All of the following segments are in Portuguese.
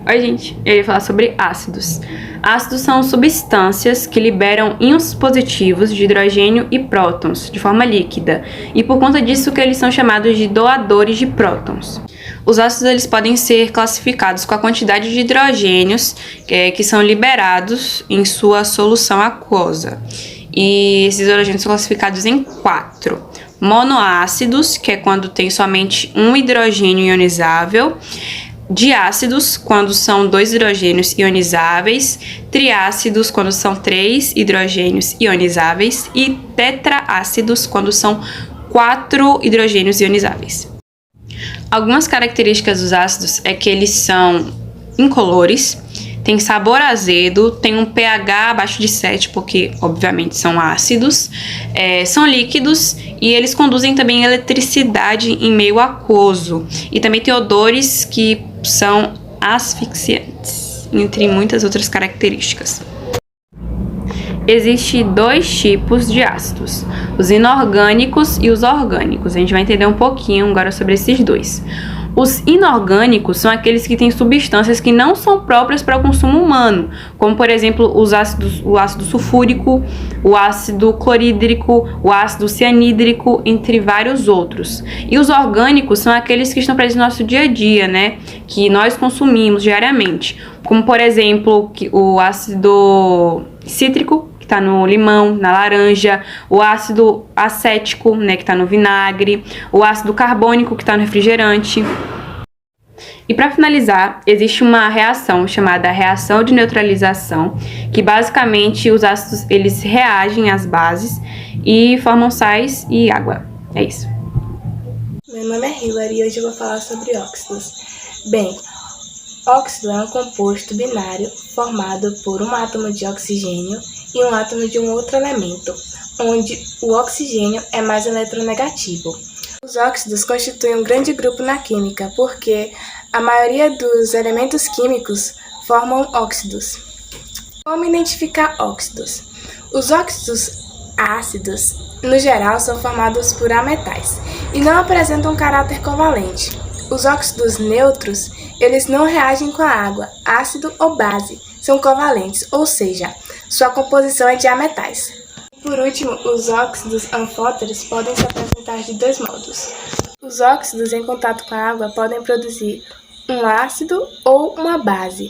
Oi, gente, eu ia falar sobre ácidos. Ácidos são substâncias que liberam íons positivos de hidrogênio e prótons de forma líquida, e por conta disso que eles são chamados de doadores de prótons. Os ácidos eles podem ser classificados com a quantidade de hidrogênios que são liberados em sua solução aquosa. E esses hidrogênios são classificados em 4. Monoácidos, que é quando tem somente um hidrogênio ionizável. Diácidos, quando são 2 hidrogênios ionizáveis. Triácidos, quando são 3 hidrogênios ionizáveis. E tetraácidos, quando são 4 hidrogênios ionizáveis. Algumas características dos ácidos é que eles são incolores, tem sabor azedo, tem um pH abaixo de 7, porque obviamente são ácidos, são líquidos e eles conduzem também eletricidade em meio aquoso. E também tem odores que são asfixiantes, entre muitas outras características. Existem 2 tipos de ácidos, os inorgânicos e os orgânicos. A gente vai entender um pouquinho agora sobre esses dois. Os inorgânicos são aqueles que têm substâncias que não são próprias para o consumo humano, como por exemplo o ácido sulfúrico, o ácido clorídrico, o ácido cianídrico, entre vários outros. E os orgânicos são aqueles que estão presentes no nosso dia a dia, né? Que nós consumimos diariamente, como por exemplo o ácido cítrico, tá no limão, na laranja, o ácido acético, né, que tá no vinagre, o ácido carbônico, que tá no refrigerante. E para finalizar, existe uma reação chamada reação de neutralização, que basicamente os ácidos eles reagem às bases e formam sais e água. É isso. Meu nome é Hilary e hoje eu vou falar sobre óxidos. Bem, óxido é um composto binário formado por um átomo de oxigênio e um átomo de um outro elemento, onde o oxigênio é mais eletronegativo. Os óxidos constituem um grande grupo na química, porque a maioria dos elementos químicos formam óxidos. Como identificar óxidos? Os óxidos ácidos, no geral, são formados por ametais e não apresentam caráter covalente. Os óxidos neutros, eles não reagem com a água, ácido ou base, são covalentes, ou seja, sua composição é de ametais. Por último, os óxidos anfóteres podem se apresentar de 2 modos. Os óxidos em contato com a água podem produzir um ácido ou uma base.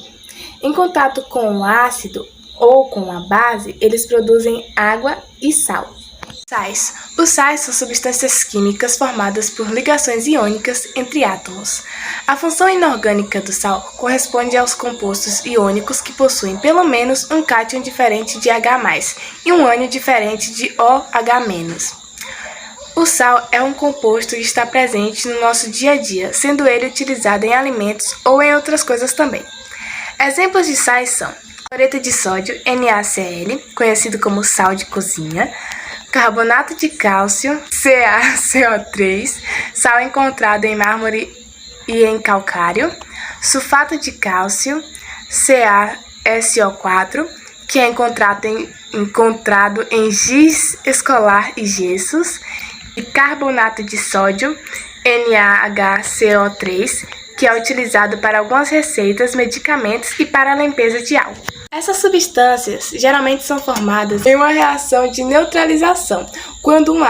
Em contato com o ácido ou com a base, eles produzem água e sal. Sais. Os sais são substâncias químicas formadas por ligações iônicas entre átomos. A função inorgânica do sal corresponde aos compostos iônicos que possuem pelo menos um cátion diferente de H+, e um ânion diferente de OH-. O sal é um composto que está presente no nosso dia a dia, sendo ele utilizado em alimentos ou em outras coisas também. Exemplos de sais são cloreto de sódio, NaCl, conhecido como sal de cozinha, carbonato de cálcio, CaCO3, sal encontrado em mármore e em calcário, sulfato de cálcio, CaSO4, que é encontrado em giz escolar e gessos, e carbonato de sódio, NaHCO3, que é utilizado para algumas receitas, medicamentos e para a limpeza de álcool. Essas substâncias geralmente são formadas em uma reação de neutralização, quando um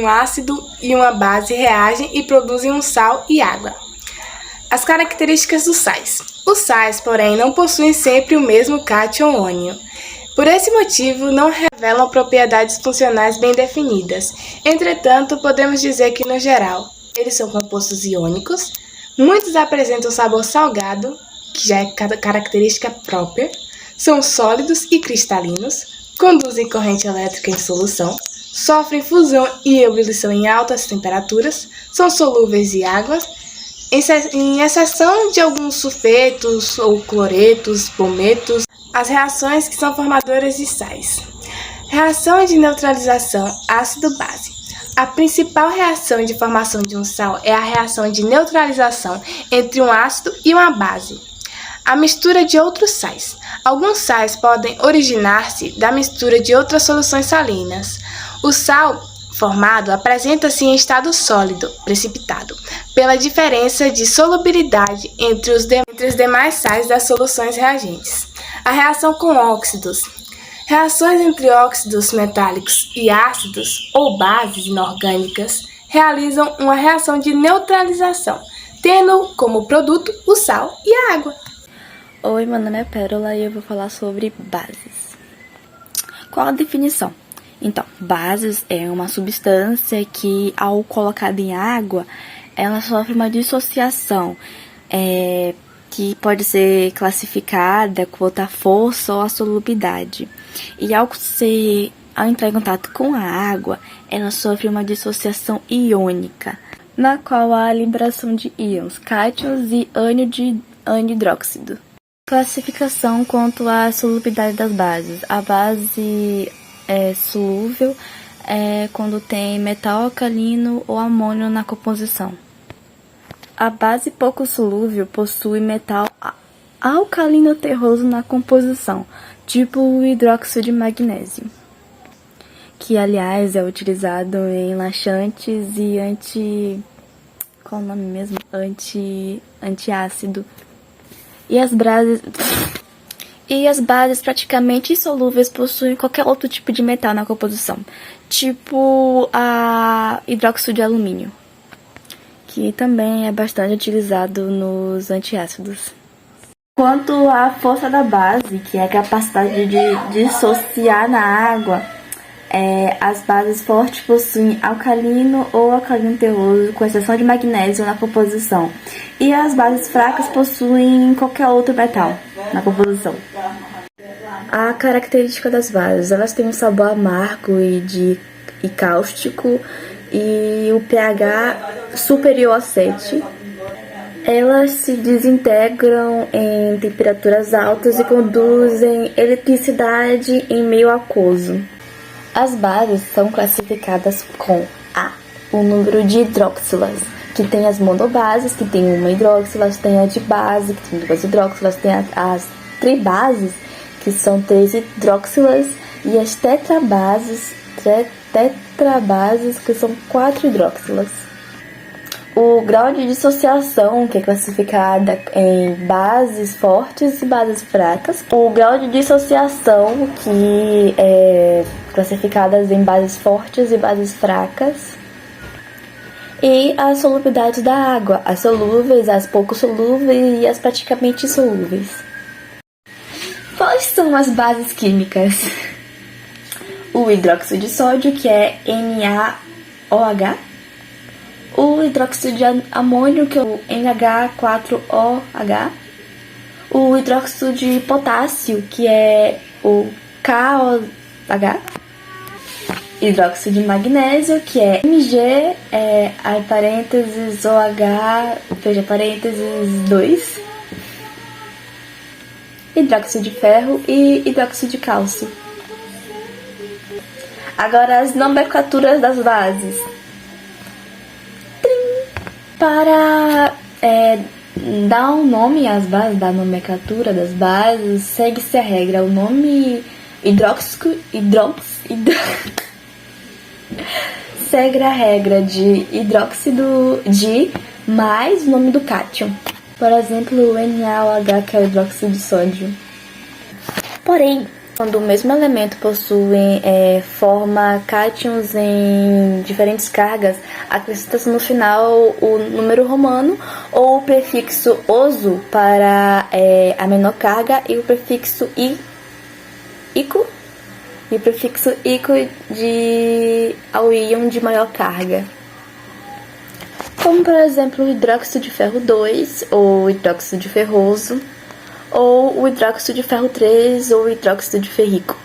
ácido e uma base reagem e produzem um sal e água. As características dos sais. Os sais, porém, não possuem sempre o mesmo cátion ânion. Por esse motivo, não revelam propriedades funcionais bem definidas. Entretanto, podemos dizer que, no geral, eles são compostos iônicos, muitos apresentam sabor salgado, que já é característica própria, são sólidos e cristalinos, conduzem corrente elétrica em solução, sofrem fusão e ebulição em altas temperaturas, são solúveis em água, em exceção de alguns sulfetos ou cloretos, brometos, as reações que são formadoras de sais. Reação de neutralização ácido-base. A principal reação de formação de um sal é a reação de neutralização entre um ácido e uma base. A mistura de outros sais. Alguns sais podem originar-se da mistura de outras soluções salinas. O sal formado apresenta-se em estado sólido, precipitado, pela diferença de solubilidade entre os demais sais das soluções reagentes. A reação com óxidos. Reações entre óxidos metálicos e ácidos ou bases inorgânicas realizam uma reação de neutralização, tendo como produto o sal e a água. Oi, meu nome é Pérola e eu vou falar sobre bases. Qual a definição? Então, bases é uma substância que, ao colocada em água, ela sofre uma dissociação, que pode ser classificada quanto à força ou à solubilidade. E ao entrar em contato com a água, ela sofre uma dissociação iônica, na qual há a liberação de íons, cátions e ânion de hidróxido. Classificação quanto à solubilidade das bases. A base solúvel quando tem metal alcalino ou amônio na composição. A base pouco solúvel possui metal alcalino terroso na composição, tipo o hidróxido de magnésio, que aliás é utilizado em laxantes e qual o nome mesmo? Antiácido. E as bases praticamente insolúveis possuem qualquer outro tipo de metal na composição, tipo a hidróxido de alumínio, que também é bastante utilizado nos antiácidos. Quanto à força da base, que é a capacidade de dissociar na água, as bases fortes possuem alcalino ou alcalino terroso, com exceção de magnésio na composição. E as bases fracas possuem qualquer outro metal na composição. A característica das bases, elas têm um sabor amargo e cáustico e o pH superior a 7. Elas se desintegram em temperaturas altas e conduzem eletricidade em meio aquoso. As bases são classificadas com o número de hidróxilas, que tem as monobases, que tem uma hidróxila, tem a dibase, que tem duas hidróxilas, tem as tribases, que são 3 hidróxilas, e as tetrabases, que são 4 hidróxilas. O grau de dissociação, que é classificada em bases fortes e bases fracas. O grau de dissociação, que é classificadas em bases fortes e bases fracas. E as solubilidades da água, as solúveis, as pouco solúveis e as praticamente insolúveis. Quais são as bases químicas? O hidróxido de sódio, que é NaOH. O hidróxido de amônio, que é o NH4OH. O hidróxido de potássio, que é o KOH. Hidróxido de magnésio, que é Mg, aí parênteses, OH, fecha parênteses, 2. Hidróxido de ferro e hidróxido de cálcio. Agora as nomenclaturas das bases. Para dar um nome às bases, da nomenclatura das bases, segue-se a regra. O nome segue a regra de hidróxido de mais o nome do cátion. Por exemplo, o NaOH, que é o hidróxido de sódio. Porém, quando o mesmo elemento possui forma cátions em diferentes cargas, acrescenta-se no final o número romano ou o prefixo oso para a menor carga e o prefixo ico e o prefixo ico ao íon de maior carga. Como, por exemplo, o hidróxido de ferro 2 ou hidróxido de ferroso, ou o hidróxido de ferro 3 ou hidróxido de ferrico.